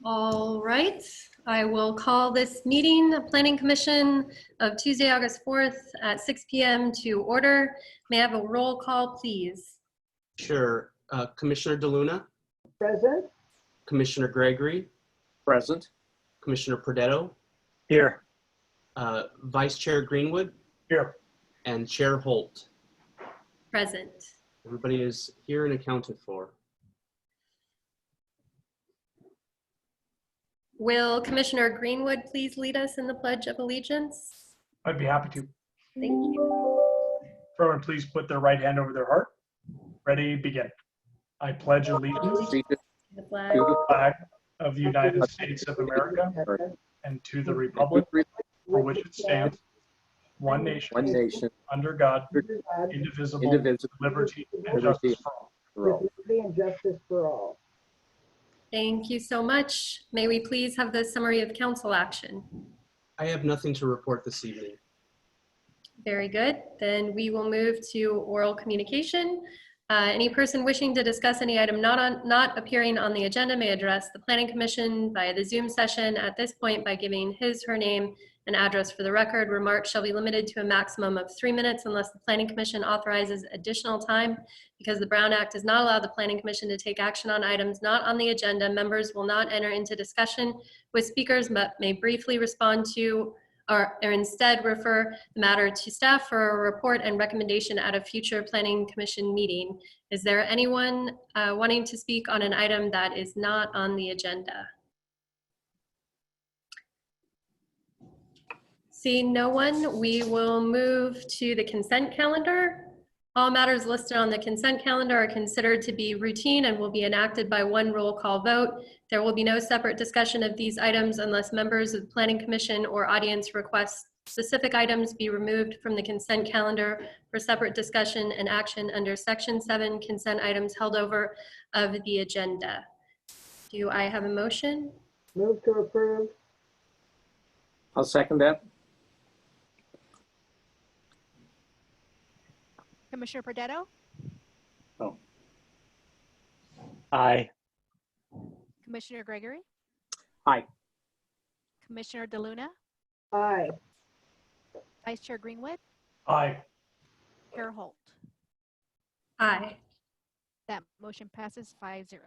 All right, I will call this meeting, the Planning Commission of Tuesday, August 4th at 6 p.m. to order. May I have a roll call, please? Sure. Commissioner DeLuna? Present. Commissioner Gregory? Present. Commissioner Pradetto? Here. Vice Chair Greenwood? Here. And Chair Holt. Present. Everybody is here and accounted for. Will Commissioner Greenwood please lead us in the Pledge of Allegiance? I'd be happy to. Thank you. Everyone, please put their right hand over their heart. Ready, begin. I pledge allegiance to The flag. the flag of the United States of America and to the republic for which it stands, one nation, under God, indivisible, with liberty and justice for all. Liberty and justice for all. Thank you so much. May we please have the summary of council action? I have nothing to report this evening. Very good. Then we will move to oral communication. Any person wishing to discuss any item not appearing on the agenda may address the Planning Commission via the Zoom session at this point by giving his/her name and address for the record. Remarks shall be limited to a maximum of 3 minutes unless the Planning Commission authorizes additional time. Because the Brown Act does not allow the Planning Commission to take action on items not on the agenda, members will not enter into discussion with speakers but may briefly respond to or instead refer the matter to staff for a report and recommendation at a future Planning Commission meeting. Is there anyone wanting to speak on an item that is not on the agenda? Seeing no one, we will move to the consent calendar. All matters listed on the consent calendar are considered to be routine and will be enacted by one roll call vote. There will be no separate discussion of these items unless members of the Planning Commission or audience request specific items be removed from the consent calendar for separate discussion and action under Section 7 consent items held over of the agenda. Do I have a motion? Move to approve. I'll second that. Commissioner Pradetto, Aye. Commissioner Gregory, Aye. Commissioner DeLuna, Aye. Vice Chair Greenwood, Aye. Chair Holt. Aye. That motion passes 5-0.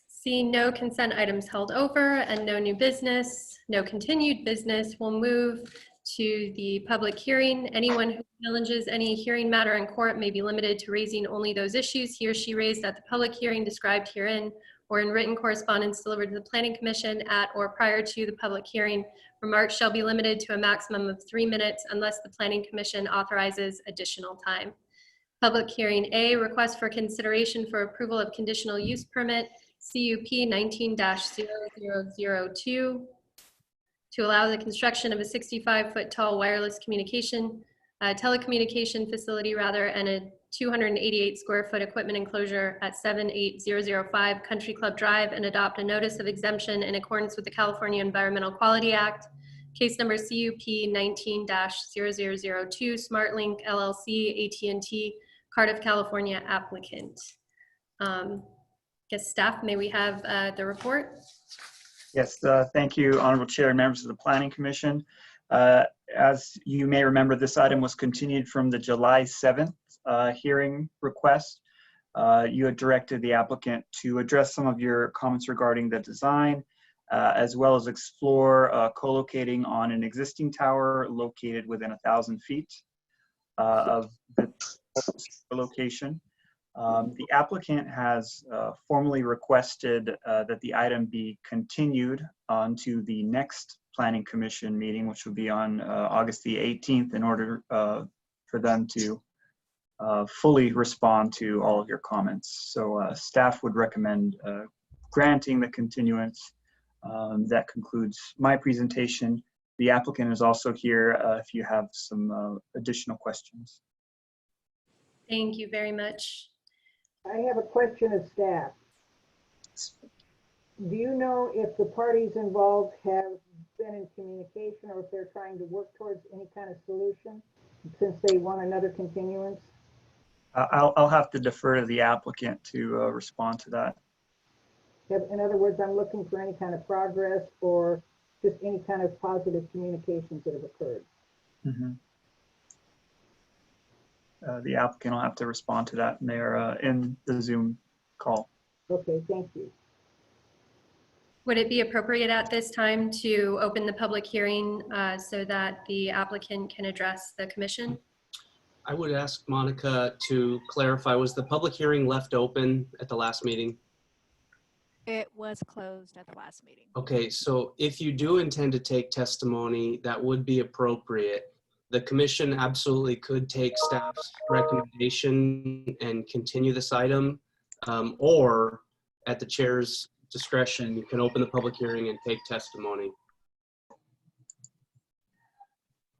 Seeing no consent items held over and no new business, no continued business, we'll move to the public hearing. Anyone who challenges any hearing matter in court may be limited to raising only those issues he or she raised at the public hearing described herein or in written correspondence delivered to the Planning Commission at or prior to the public hearing. Remarks shall be limited to a maximum of 3 minutes unless the Planning Commission authorizes additional time. Public hearing A, request for consideration for approval of conditional use permit CUP 19-0002 to allow the construction of a 65-foot tall wireless telecommunication facility and a 288 square foot equipment enclosure at 78005 Country Club Drive and adopt a notice of exemption in accordance with the California Environmental Quality Act. Case number CUP 19-0002 SmartLink LLC AT&T Cardiff, California applicant. Guess staff, may we have the report? Yes, thank you, Honorable Chair and members of the Planning Commission. As you may remember, this item was continued from the July 7th hearing request. You had directed the applicant to address some of your comments regarding the design, as well as explore co-locating on an existing tower located within 1,000 feet of the location. The applicant has formally requested that the item be continued onto the next Planning Commission meeting, which will be on August the 18th, in order for them to fully respond to all of your comments. So staff would recommend granting the continuance. That concludes my presentation. The applicant is also here if you have some additional questions. Thank you very much. I have a question of staff. Do you know if the parties involved have been in communication or if they're trying to work towards any kind of solution since they want another continuance? I'll have to defer to the applicant to respond to that. In other words, I'm looking for any kind of progress or just any kind of positive communications that have occurred. Mhm. The applicant will have to respond to that in the Zoom call. Okay, thank you. Would it be appropriate at this time to open the public hearing so that the applicant can address the commission? I would ask Monica to clarify, was the public hearing left open at the last meeting? It was closed at the last meeting. Okay, so if you do intend to take testimony, that would be appropriate. The commission absolutely could take staff's recommendation and continue this item, or at the chair's discretion, you can open the public hearing and take testimony.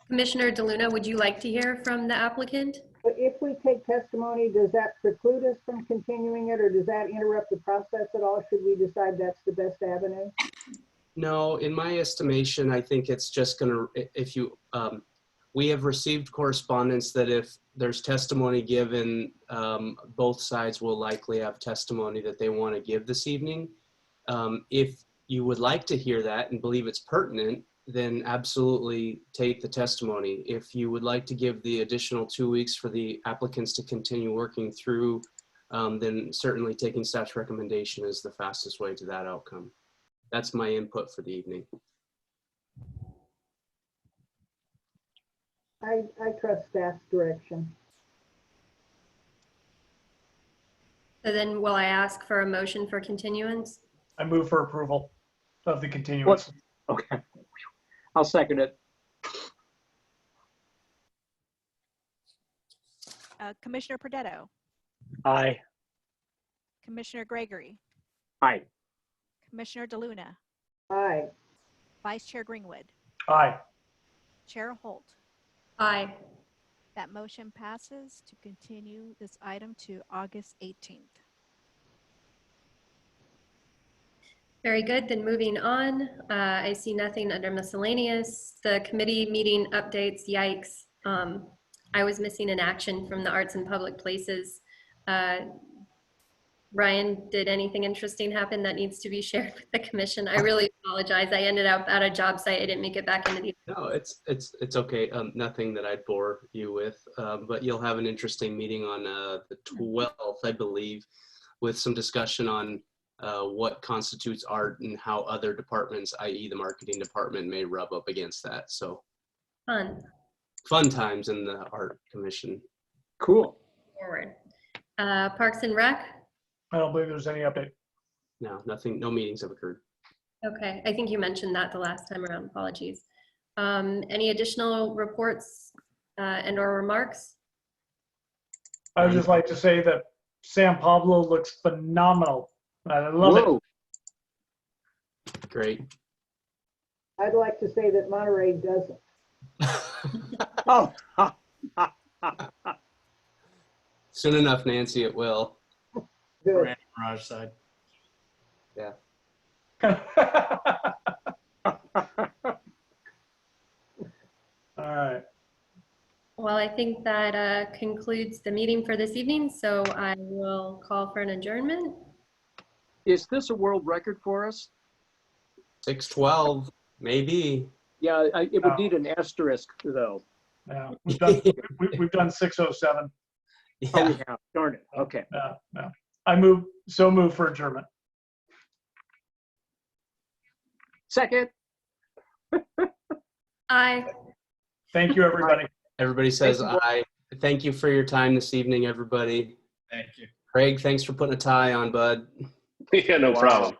Commissioner DeLuna, would you like to hear from the applicant? But if we take testimony, does that preclude us from continuing it, or does that interrupt the process at all? Should we decide that's the best avenue? No, in my estimation, I think it's just gonna, if you, we have received correspondence that if there's testimony given, both sides will likely have testimony that they want to give this evening. If you would like to hear that and believe it's pertinent, then absolutely take the testimony. If you would like to give the additional 2 weeks for the applicants to continue working through, then certainly taking staff's recommendation is the fastest way to that outcome. That's my input for the evening. I trust staff's direction. So then will I ask for a motion for continuance? I move for approval of the continuance. Okay. I'll second it. Commissioner Perdetto, Aye. Commissioner Gregory, Aye. Commissioner DeLuna, Aye. Vice Chair Greenwood, Aye. Chair Holt. Aye. That motion passes to continue this item to August 18th. Very good. Then moving on, I see nothing under miscellaneous. The committee meeting updates, yikes. I was missing an action from the Arts and Public Places. Ryan, did anything interesting happen that needs to be shared with the commission? I really apologize. I ended up at a job site. I didn't make it back into the. No, it's okay. Nothing that I'd bore you with, but you'll have an interesting meeting on the 12th, I believe, with some discussion on what constitutes art and how other departments, i.e. the marketing department, may rub up against that. So fun times in the art commission. Cool. Forward. Parks and Rec. I don't believe there's any update. No, nothing, no meetings have occurred. Okay, I think you mentioned that the last time around. Apologies. Any additional reports and or remarks? I would just like to say that San Pablo looks phenomenal. I love Whoa. Great. I'd like to say that Monterey doesn't. Oh. Soon enough, Nancy, it will. Good. Garage side. Yeah. it. All right. Well, I think that concludes the meeting for this evening, so I will call for an adjournment. Is this a world record for us? 6:12, maybe. Yeah, it would No. need an asterisk though. Yeah, we've done 6:07. Yeah. Oh, we have. Darn it. Okay. No. I move for adjournment. Second. Aye. Thank you, everybody. Everybody says Thank you. aye. Thank you for your time this evening, everybody. Thank you. Craig, thanks for putting a tie on, bud. Yeah, no Wow. problem.